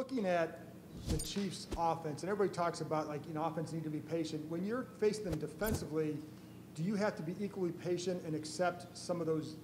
looking at the Chiefs' offense, and everybody talks about, like, offense need to be patient. When you're facing them defensively, do you have to be equally patient and accept some of those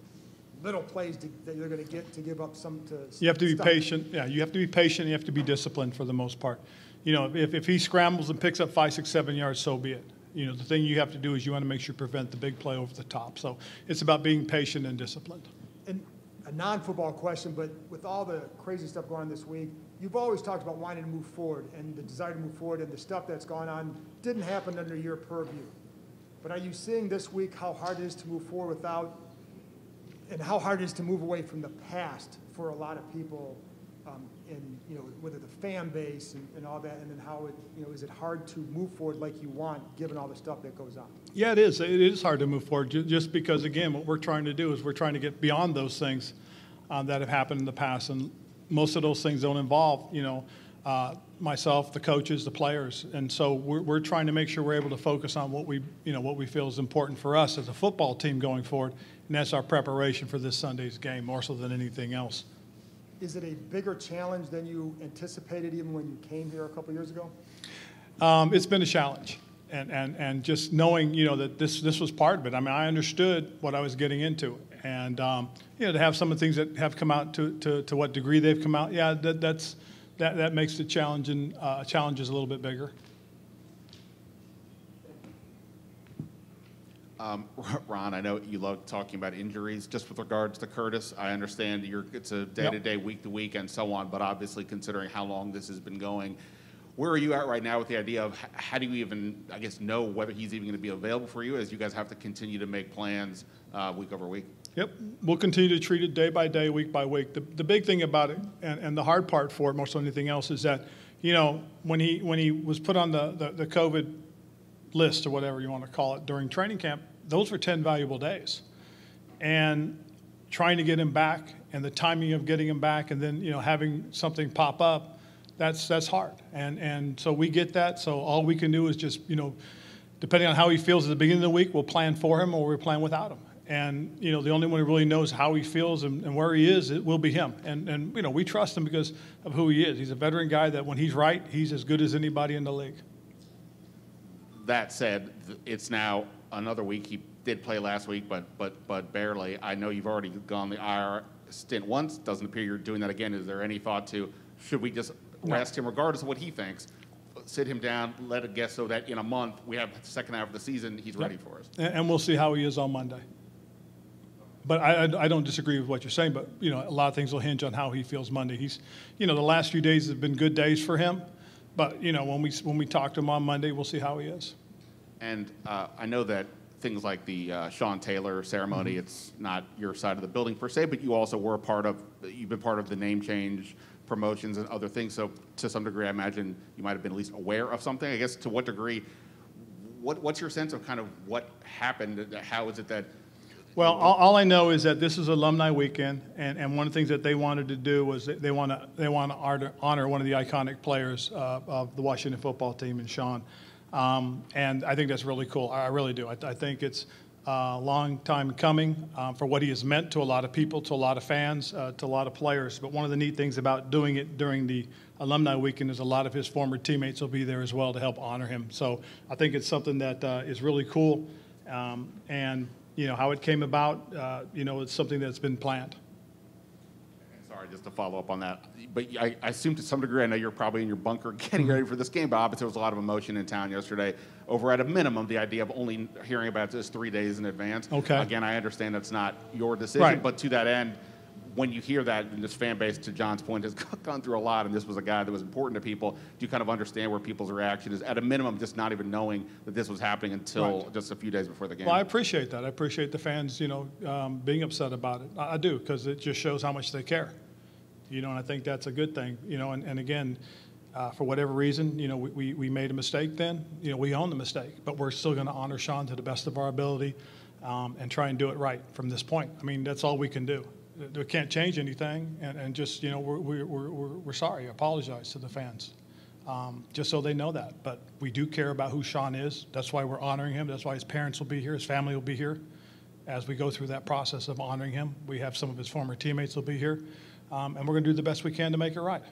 little plays that you're going to get to give up some to? You have to be patient. Yeah, you have to be patient. You have to be disciplined for the most part. If he scrambles and picks up 5, 6, 7 yards, so be it. The thing you have to do is you want to make sure you prevent the big play over the top. So it's about being patient and disciplined. And a non-football question, but with all the crazy stuff going on this week, you've always talked about wanting to move forward and the desire to move forward, and the stuff that's gone on didn't happen under your purview. But are you seeing this week how hard it is to move forward and how hard it is to move away from the past for a lot of people, whether the fan base and all that, and then how is it hard to move forward like you want, given all the stuff that goes on? Yeah, it is. It is hard to move forward, just because, again, what we're trying to do is we're trying to get beyond those things that have happened in the past, and most of those things don't involve, myself, the coaches, the players, and so we're trying to make sure we're able to focus on what we feel is important for us as a football team going forward, and that's our preparation for this Sunday's game, more so than anything else. Is it a bigger challenge than you anticipated even when you came here a couple years ago? It's been a challenge, and just knowing that this was part of it. I mean, I understood what I was getting into, and to have some of the things that have come out to what degree they've come out, yeah, that makes the challenges a little bit bigger. Ron, I know you love talking about injuries. Just with regards to Curtis, I understand it's a day-to-day, week-to-week, and so on, but obviously considering how long this has been going, where are you at right now with the idea of how do you even, I guess, know whether he's even going to be available for you as you guys have to continue to make plans week over week? Yep. We'll continue to treat it day by day, week by week. The big thing about it, and the hard part for it more so than anything else, is that, when he was put on the COVID list or whatever you want to call it during training camp, those were 10 valuable days. And trying to get him back and the timing of getting him back and then, having something pop up, that's hard. And so we get that. So all we can do is just, depending on how he feels at the beginning of the week, we'll plan for him or we'll plan without him. And, the only one who really knows how he feels and where he is, it will be him. And we trust him because of who he is. He's a veteran guy that when he's right, he's as good as anybody in the league. That said, it's now another week. He did play last week, but barely. I know you've already gone the IR stint once. Doesn't appear you're doing that again. Is there any thought to, should we just rest him regardless of what he thinks, sit him down, let it guess so that in a month we have the second half of the season, he's ready for us? And we'll see how he is on Monday. But I don't disagree with what you're saying, but, a lot of things will hinge on how he feels Monday. He's, the last few days have been good days for him. But, when we talk to him on Monday, we'll see how he is. And I know that things like the Sean Taylor ceremony, it's not your side of the building per se, but you also were you've been part of the name change promotions and other things. So to some degree, I imagine you might have been at least aware of something. I guess to what degree, what's your sense of kind of what happened? How is it that? Well, all I know is that this is Alumni Weekend, and one of the things that they wanted to do was they want to honor one of the iconic players of the Washington football team, and Sean. And I think that's really cool. I really do. I think it's a long time coming for what he has meant to a lot of people, to a lot of fans, to a lot of players. But one of the neat things about doing it during the Alumni Weekend is a lot of his former teammates will be there as well to help honor him. So I think it's something that is really cool. And how it came about, it's something that's been planned. Sorry, just to follow up on that. But I assume to some degree, I know you're probably in your bunker getting ready for this game, but obviously there was a lot of emotion in town yesterday over, at a minimum, the idea of only hearing about this 3 days in advance. Okay. Again, I understand that's not your decision, right. But to that end, when you hear that, and this fan base, to John's point, has gone through a lot, and this was a guy that was important to people, do you kind of understand where people's reaction is, at a minimum, just not even knowing that this was happening until just a few days before the game? Well, I appreciate that. I appreciate the fans, being upset about it. I do, because it just shows how much they care. And I think that's a good thing. And again, for whatever reason, we made a mistake then. We own the mistake, but we're still going to honor Sean to the best of our ability and try and do it right from this point. I mean, that's all we can do. We can't change anything, and just, we're sorry. I apologize to the fans, just so they know that. But we do care about who Sean is. That's why we're honoring him. That's why his parents will be here. His family will be here as we go through that process of honoring him. We have some of his former teammates will be here. And we're going to do the best we can to make it right.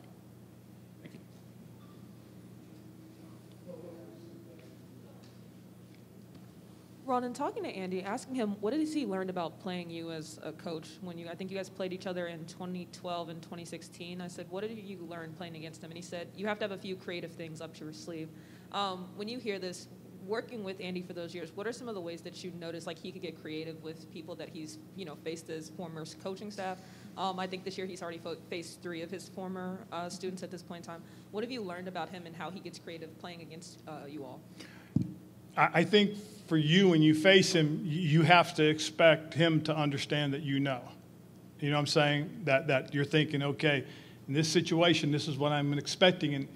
Ron, in talking to Andy, asking him, what did he learn about playing you as a coach when I think you guys played each other in 2012 and 2016. I said, what did you learn playing against him? And he said, you have to have a few creative things up your sleeve. When you hear this, working with Andy for those years, what are some of the ways that you notice like he could get creative with people that he's faced as former coaching staff? I think this year he's already faced 3 of his former students at this point in time. What have you learned about him and how he gets creative playing against you all? I think for you, when you face him, you have to expect him to understand that you know. You know what I'm saying? That you're thinking, okay, in this situation, this is what I'm expecting,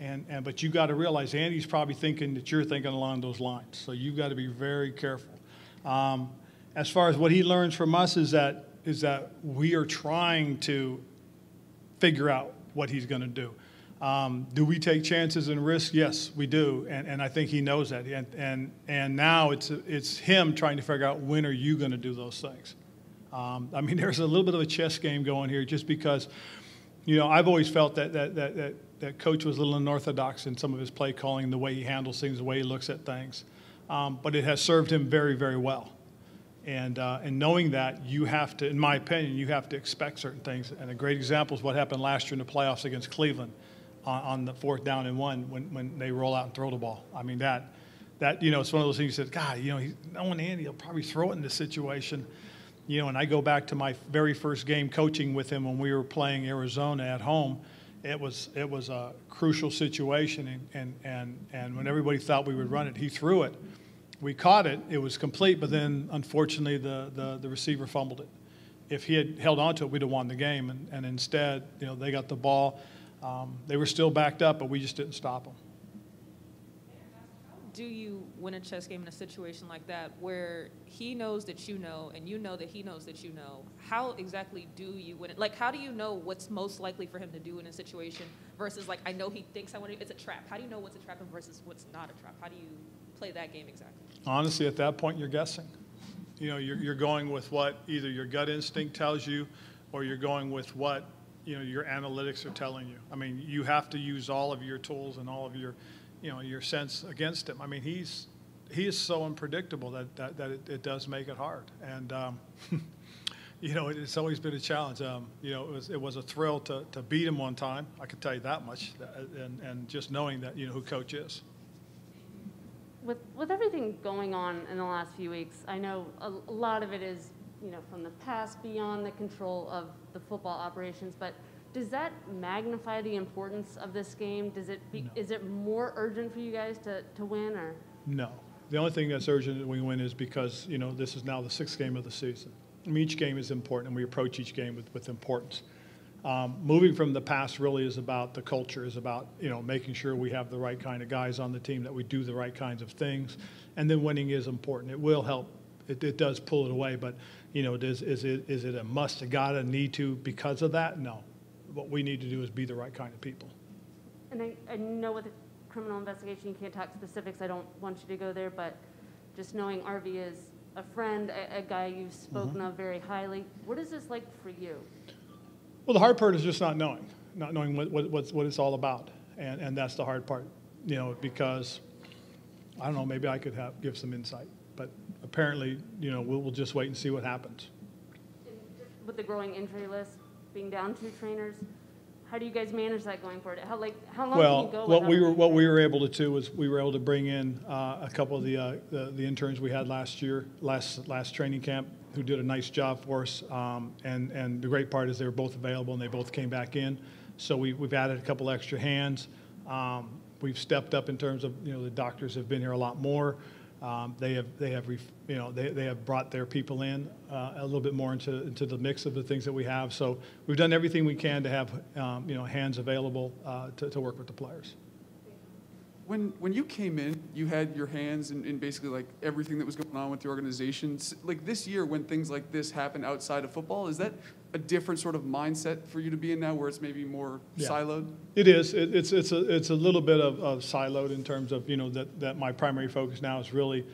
but you got to realize Andy's probably thinking that you're thinking along those lines. So you've got to be very careful. As far as what he learns from us is that we are trying to figure out what he's going to do. Do we take chances and risks? Yes, we do, and I think he knows that. And now it's him trying to figure out when are you going to do those things. I mean, there's a little bit of a chess game going here, just because, I've always felt that Coach was a little unorthodox in some of his play calling, the way he handles things, the way he looks at things, but it has served him very, very well. And knowing that, you have to, in my opinion, you have to expect certain things. And a great example is what happened last year in the playoffs against Cleveland. On the 4th down and 1 when they roll out and throw the ball. I mean, that it's one of those things you said, God, knowing Andy, he'll probably throw it in this situation. And I go back to my very first game coaching with him when we were playing Arizona at home. It was a crucial situation, and when everybody thought we would run it, he threw it. We caught it. It was complete, but then, unfortunately, the receiver fumbled it. If he had held on to it, we'd have won the game, and instead, they got the ball. They were still backed up, but we just didn't stop them. Do you win a chess game in a situation like that where he knows that you know and you know that he knows that you know? How exactly do you win it? Like, how do you know what's most likely for him to do in a situation versus, like, I know he thinks I want to, it's a trap. How do you know what's a trap versus what's not a trap? How do you play that game exactly? Honestly, at that point, you're guessing. You're going with what either your gut instinct tells you or you're going with what your analytics are telling you. I mean, you have to use all of your tools and all of your, your sense against him. I mean, he is so unpredictable that it does make it hard. And, it's always been a challenge. It was a thrill to beat him one time. I can tell you that much. And just knowing that, who Coach is. With everything going on in the last few weeks, I know a lot of it is from the past, beyond the control of the football operations, but does that magnify the importance of this game? Does it No. Is it more urgent for you guys to win, or? No. The only thing that's urgent that we win is because, this is now the 6th game of the season. I mean, each game is important, and we approach each game with importance. Moving from the past really is about the culture, is about, making sure we have the right kind of guys on the team, that we do the right kinds of things, and then winning is important. It will help. It does pull it away, but is it a must, a gotta, need to because of that? No. What we need to do is be the right kind of people. And I know with a criminal investigation you can't talk specifics. I don't want you to go there, but just knowing RV is a friend, a guy you've spoken of very highly. What is this like for you? Well, the hard part is just not knowing what it's all about, and that's the hard part. Because I don't know, maybe I could give some insight. But apparently, we'll just wait and see what happens. With the growing injury list, being down 2 trainers, how do you guys manage that going forward? How long can you go? What we were able to do was we were able to bring in a couple of the interns we had last training camp, who did a nice job for us. And the great part is they were both available and they both came back in. So we've added a couple extra hands. We've stepped up in terms of the doctors have been here a lot more. They have brought their people in a little bit more into the mix of the things that we have. So we've done everything we can to have hands available to work with the players. When you came in, you had your hands in basically like everything that was going on with the organization. Like this year, when things like this happen outside of football, is that a different sort of mindset for you to be in now, where it's maybe more siloed? It is. It's a little bit of siloed in terms of that my primary focus now is really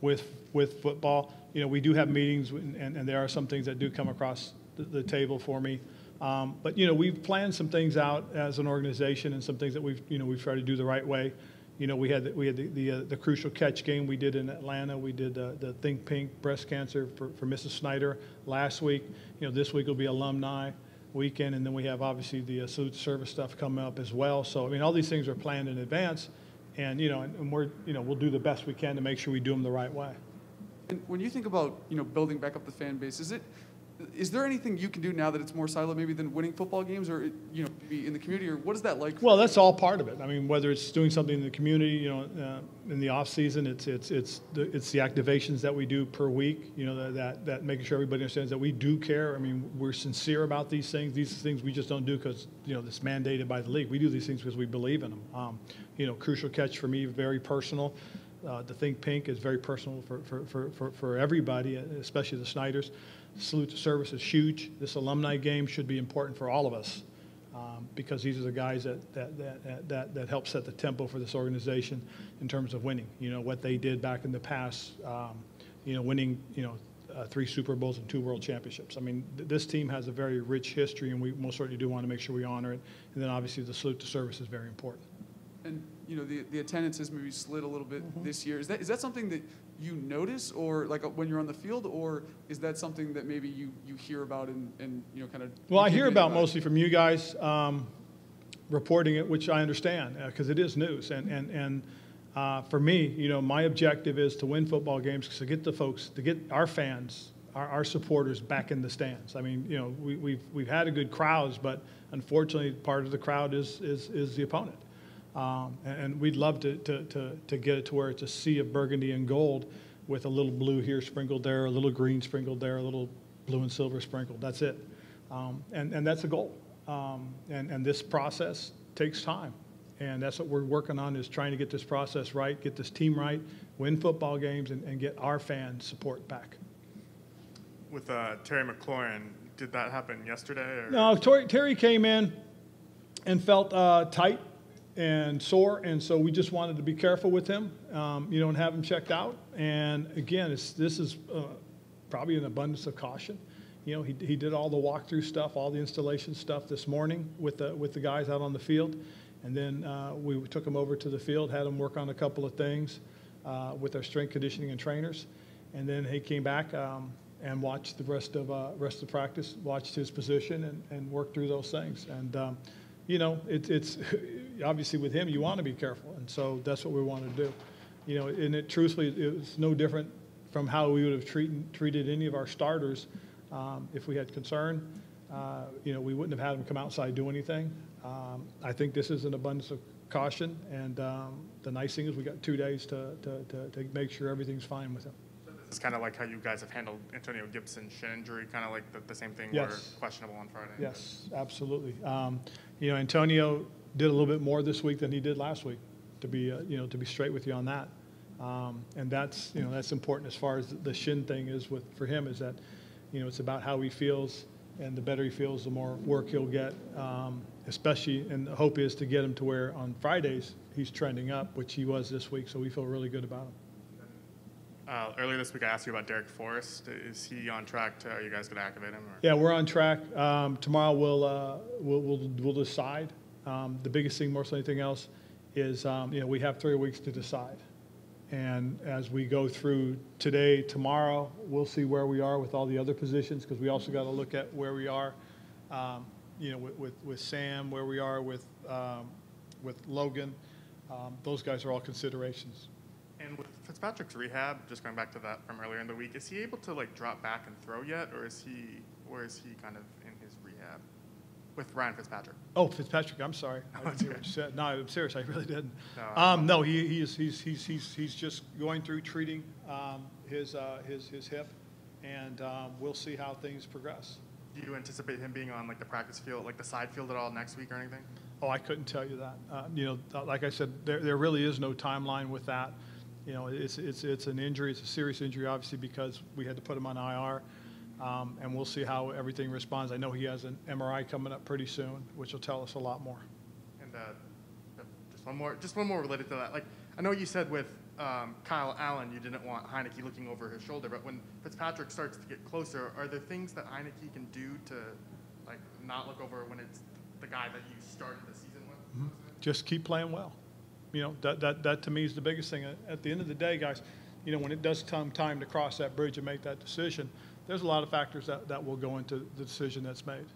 with football. We do have meetings, and there are some things that do come across the table for me. But we've planned some things out as an organization, and some things that we've tried to do the right way. We had the crucial catch game we did in Atlanta. We did the Think Pink breast cancer for Mrs. Snyder last week. This week will be alumni weekend, and then we have obviously the salute to service stuff coming up as well. So I mean, all these things are planned in advance, and and we're we'll do the best we can to make sure we do them the right way. And when you think about building back up the fan base, is there anything you can do now that it's more siloed maybe than winning football games, or be in the community, or what is that like? Well, that's all part of it. I mean, whether it's doing something in the community, in the off season, it's the activations that we do per week. That making sure everybody understands that we do care. I mean, we're sincere about these things. These things we just don't do because it's mandated by the league. We do these things because we believe in them. Crucial catch for me, very personal. The Think Pink is very personal for everybody, especially the Snyders. Salute to service is huge. This alumni game should be important for all of us because these are the guys that help set the tempo for this organization in terms of winning. What they did back in the past, winning 3 Super Bowls and 2 World Championships. I mean, this team has a very rich history, and we most certainly do want to make sure we honor it. And then obviously the salute to service is very important. And the attendance has maybe slid a little bit this year. Is that something that you notice, or like when you're on the field, or is that something that maybe you hear about and kind of? Well, I hear about mostly from you guys reporting it, which I understand because it is news. And for me, my objective is to win football games, to get our fans, our supporters back in the stands. I mean, we've had a good crowds, but unfortunately, part of the crowd is the opponent. And we'd love to get it to where it's a sea of burgundy and gold with a little blue here sprinkled there, a little green sprinkled there, a little blue and silver sprinkled. That's it. And that's a goal. And this process takes time. And that's what we're working on, is trying to get this process right, get this team right, win football games, and get our fan support back. With Terry McLaurin, did that happen yesterday? Or? No, Terry came in and felt tight and sore, and so we just wanted to be careful with him, and have him checked out. And again, this is probably an abundance of caution. He did all the walkthrough stuff, all the installation stuff this morning with the guys out on the field, and then we took him over to the field, had him work on a couple of things with our strength conditioning and trainers, and then he came back and watched the rest of practice, watched his position, and worked through those things. And it's obviously with him, you want to be careful, and so that's what we want to do. And truthfully, it was no different from how we would have treated any of our starters if we had concern. We wouldn't have had them come outside and do anything. I think this is an abundance of caution, and the nice thing is we got 2 days to make sure everything's fine with him. It's kind of like how you guys have handled Antonio Gibson's shin injury, kind of like the same thing. Yes. Were questionable on Friday. Yes, absolutely. Antonio did a little bit more this week than he did last week, to be straight with you on that. And that's important as far as the shin thing is for him, is that, it's about how he feels, and the better he feels, the more work he'll get, especially, and the hope is to get him to where on Fridays he's trending up, which he was this week, so we feel really good about him. Earlier this week, I asked you about Derek Forrest. Is he on track? Are you guys going to activate him? Or? Yeah, we're on track. Tomorrow we'll decide. The biggest thing, more than anything else, is we have 3 weeks to decide. And as we go through today, tomorrow, we'll see where we are with all the other positions, because we also got to look at where we are, with Sam, where we are with Logan. Those guys are all considerations. And with Fitzpatrick's rehab, just going back to that from earlier in the week, is he able to drop back and throw yet, or is he kind of in his rehab with Ryan Fitzpatrick? Oh, Fitzpatrick, I'm sorry. I didn't hear what you said. No, I'm serious. I really didn't. No, He's just going through treating his hip, and we'll see how things progress. Do you anticipate him being on the practice field, the side field at all next week or anything? Oh, I couldn't tell you that. Like I said, there really is no timeline with that. It's an injury. It's a serious injury, obviously, because we had to put him on IR, and we'll see how everything responds. I know he has an MRI coming up pretty soon, which will tell us a lot more. And just one more related to that. I know you said with Kyle Allen you didn't want Heineke looking over his shoulder, but when Fitzpatrick starts to get closer, are there things that Heineke can do to not look over when it's the guy that you started the season with? Mm-hmm. Just keep playing well. You know, that to me is the biggest thing. At the end of the day, guys, you know, when it does come time to cross that bridge and make that decision, there's a lot of factors that will go into the decision that's made.